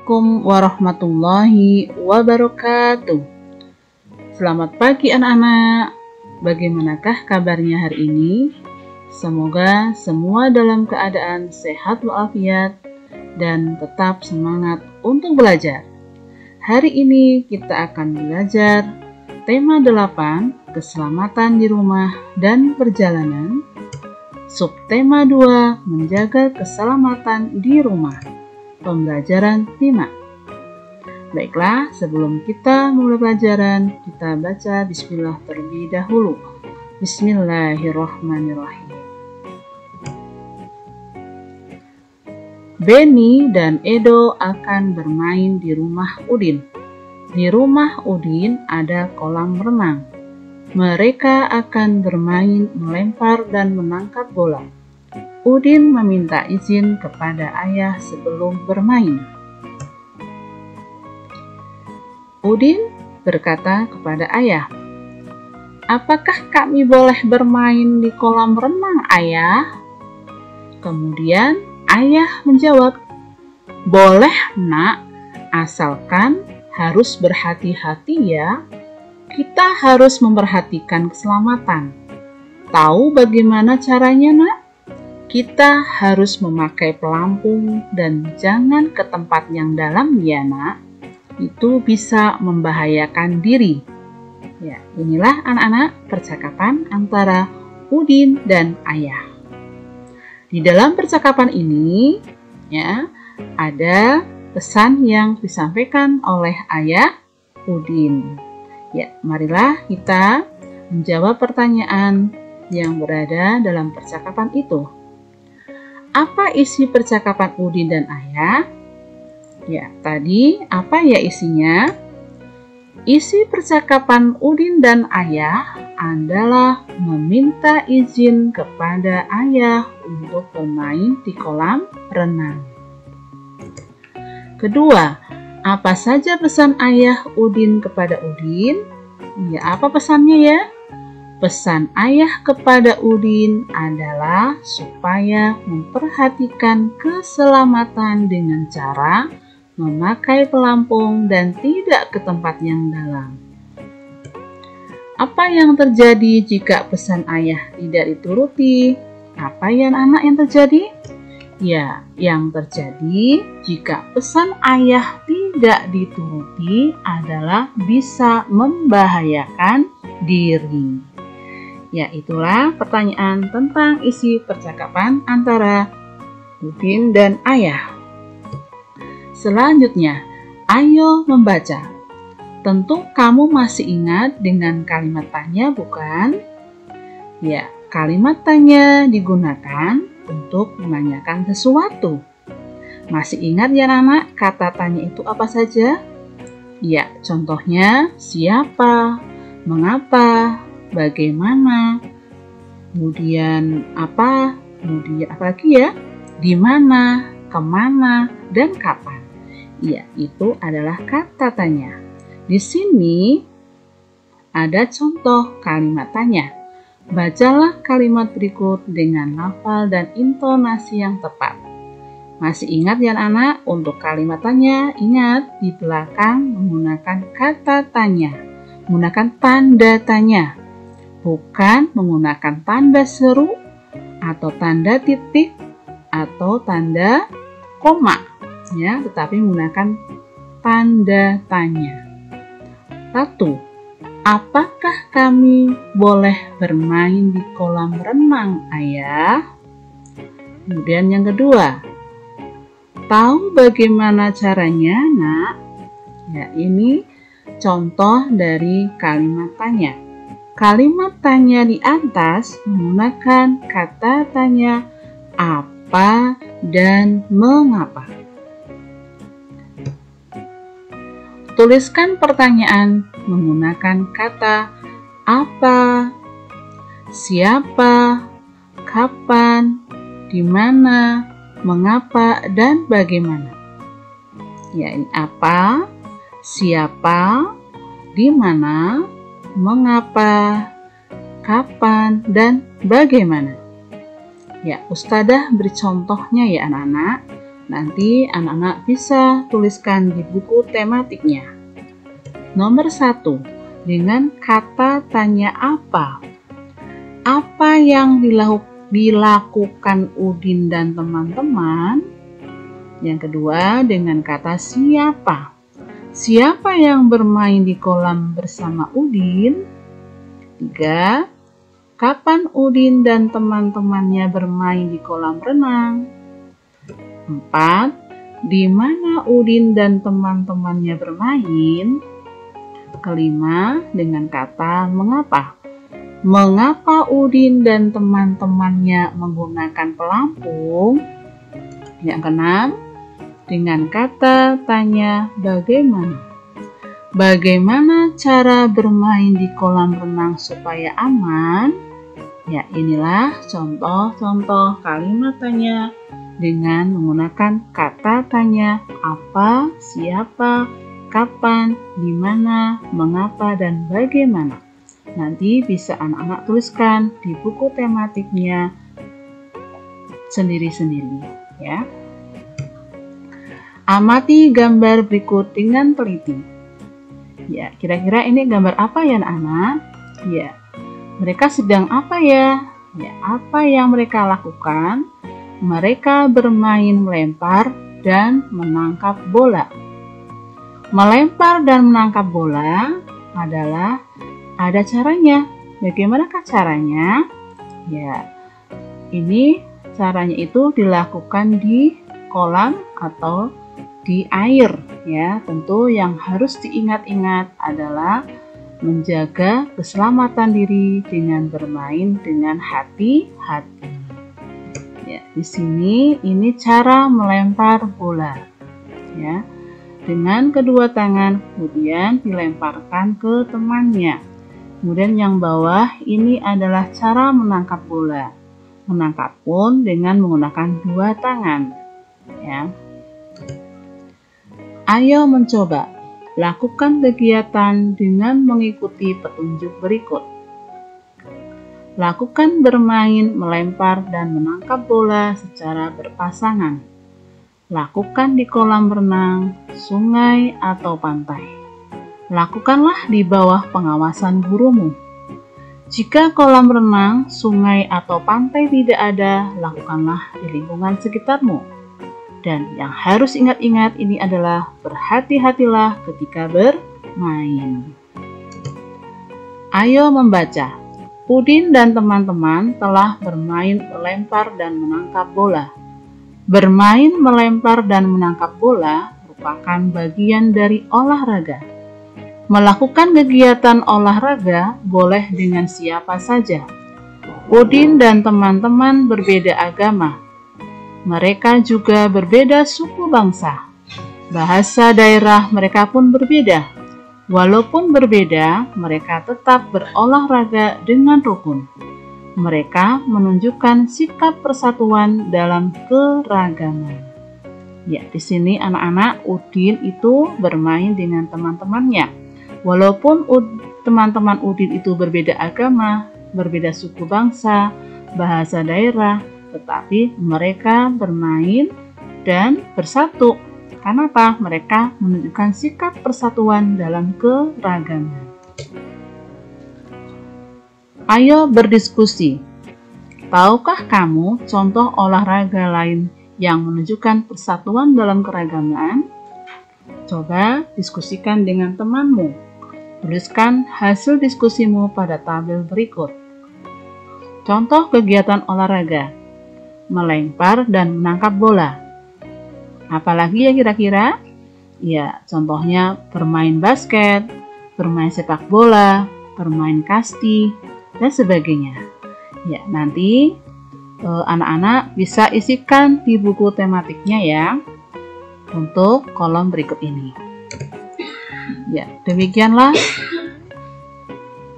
Assalamualaikum warahmatullahi wabarakatuh. Selamat pagi anak-anak. Bagaimanakah kabarnya hari ini? Semoga semua dalam keadaan sehat walafiat dan tetap semangat untuk belajar. Hari ini kita akan belajar tema 8, keselamatan di rumah dan perjalanan. Subtema 2, menjaga keselamatan di rumah. Pembelajaran 5. Baiklah, sebelum kita mulai pelajaran, kita baca bismillah terlebih dahulu. Bismillahirrahmanirrahim. Benny dan Edo akan bermain di rumah Udin. Di rumah Udin ada kolam renang. Mereka akan bermain melempar dan menangkap bola. Udin meminta izin kepada ayah sebelum bermain. Udin berkata kepada ayah, "Apakah kami boleh bermain di kolam renang, ayah?" Kemudian ayah menjawab, "Boleh, nak, asalkan harus berhati-hati ya. Kita harus memperhatikan keselamatan. Tahu bagaimana caranya, nak? Kita harus memakai pelampung dan jangan ke tempat yang dalam ya, nak. Itu bisa membahayakan diri." Ya, inilah anak-anak percakapan antara Udin dan ayah. Di dalam percakapan ini, ya, ada pesan yang disampaikan oleh ayah Udin. Ya, marilah kita menjawab pertanyaan yang berada dalam percakapan itu. Apa isi percakapan Udin dan ayah? Ya, tadi apa ya isinya? Isi percakapan Udin dan ayah adalah meminta izin kepada ayah untuk bermain di kolam renang. Kedua, apa saja pesan ayah Udin kepada Udin? Ya, apa pesannya ya? Pesan ayah kepada Udin adalah supaya memperhatikan keselamatan dengan cara memakai pelampung dan tidak ke tempat yang dalam. Apa yang terjadi jika pesan ayah tidak dituruti? Apa ya anak yang terjadi? Ya, yang terjadi jika pesan ayah tidak dituruti adalah bisa membahayakan diri. Ya, itulah pertanyaan tentang isi percakapan antara Udin dan ayah. Selanjutnya, ayo membaca. Tentu kamu masih ingat dengan kalimat tanya, bukan? Ya, kalimat tanya digunakan untuk menanyakan sesuatu. Masih ingat ya anak, kata tanya itu apa saja? Ya, contohnya siapa, mengapa, bagaimana, kemudian apa lagi ya, di mana, kemana, dan kapan. Ya, itu adalah kata tanya. Di sini ada contoh kalimat tanya. Bacalah kalimat berikut dengan lafal dan intonasi yang tepat. Masih ingat ya anak, untuk kalimat tanya, ingat di belakang menggunakan kata tanya, menggunakan tanda tanya. Bukan menggunakan tanda seru atau tanda titik atau tanda koma, ya, tetapi menggunakan tanda tanya. 1. Apakah kami boleh bermain di kolam renang, ayah? Kemudian yang kedua, tahu bagaimana caranya, nak? Ya, ini contoh dari kalimat tanya. Kalimat tanya di atas menggunakan kata tanya apa dan mengapa. Tuliskan pertanyaan menggunakan kata apa, siapa, kapan, di mana, mengapa, dan bagaimana. Ya, ini apa, siapa, di mana, mengapa, kapan, dan bagaimana. Ya, Ustadzah beri contohnya ya anak-anak. Nanti anak-anak bisa tuliskan di buku tematiknya. Nomor 1, dengan kata tanya apa. Apa yang dilakukan Udin dan teman-teman? Yang kedua, dengan kata siapa. Siapa yang bermain di kolam bersama Udin? 3, kapan Udin dan teman-temannya bermain di kolam renang? 4, di mana Udin dan teman-temannya bermain? Kelima, dengan kata mengapa. Mengapa Udin dan teman-temannya menggunakan pelampung? Yang keenam, dengan kata tanya bagaimana. Bagaimana cara bermain di kolam renang supaya aman? Ya, inilah contoh-contoh kalimat tanya dengan menggunakan kata tanya apa, siapa, kapan, di mana, mengapa, dan bagaimana. Nanti bisa anak-anak tuliskan di buku tematiknya sendiri-sendiri ya. Amati gambar berikut dengan teliti. Ya, kira-kira ini gambar apa ya anak-anak? Ya, mereka sedang apa ya? Ya, apa yang mereka lakukan? Mereka bermain melempar dan menangkap bola. Melempar dan menangkap bola adalah ada caranya. Bagaimanakah caranya? Ya, ini caranya itu dilakukan di kolam atau di air ya. Tentu yang harus diingat-ingat adalah menjaga keselamatan diri dengan bermain dengan hati-hati. Ya, di sini ini cara melempar bola. Ya. Dengan kedua tangan kemudian dilemparkan ke temannya. Kemudian yang bawah ini adalah cara menangkap bola. Menangkap pun dengan menggunakan dua tangan. Ya. Ayo mencoba. Lakukan kegiatan dengan mengikuti petunjuk berikut. Lakukan bermain, melempar, dan menangkap bola secara berpasangan. Lakukan di kolam renang, sungai, atau pantai. Lakukanlah di bawah pengawasan gurumu. Jika kolam renang, sungai, atau pantai tidak ada, lakukanlah di lingkungan sekitarmu. Dan yang harus ingat-ingat ini adalah berhati-hatilah ketika bermain. Ayo membaca. Udin dan teman-teman telah bermain melempar dan menangkap bola. Bermain melempar dan menangkap bola merupakan bagian dari olahraga. Melakukan kegiatan olahraga boleh dengan siapa saja. Udin dan teman-teman berbeda agama. Mereka juga berbeda suku bangsa. Bahasa daerah mereka pun berbeda. Walaupun berbeda, mereka tetap berolahraga dengan rukun. Mereka menunjukkan sikap persatuan dalam keragaman. Ya, di sini anak-anak Udin itu bermain dengan teman-temannya. Walaupun teman-teman Udin itu berbeda agama, berbeda suku bangsa, bahasa daerah, tetapi mereka bermain dan bersatu. Karena apa? Mereka menunjukkan sikap persatuan dalam keragaman. Ayo berdiskusi. Tahukah kamu contoh olahraga lain yang menunjukkan persatuan dalam keragaman? Coba diskusikan dengan temanmu. Tuliskan hasil diskusimu pada tabel berikut. Contoh kegiatan olahraga: melempar dan menangkap bola. Apalagi ya kira-kira? Ya, contohnya bermain basket, bermain sepak bola, bermain kasti, dan sebagainya. Ya, nanti anak-anak bisa isikan di buku tematiknya ya untuk kolom berikut ini. Ya, demikianlah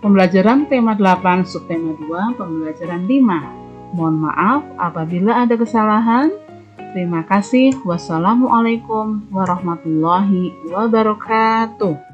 pembelajaran tema 8 subtema 2 pembelajaran 5. Mohon maaf apabila ada kesalahan. Terima kasih. Wassalamualaikum warahmatullahi wabarakatuh.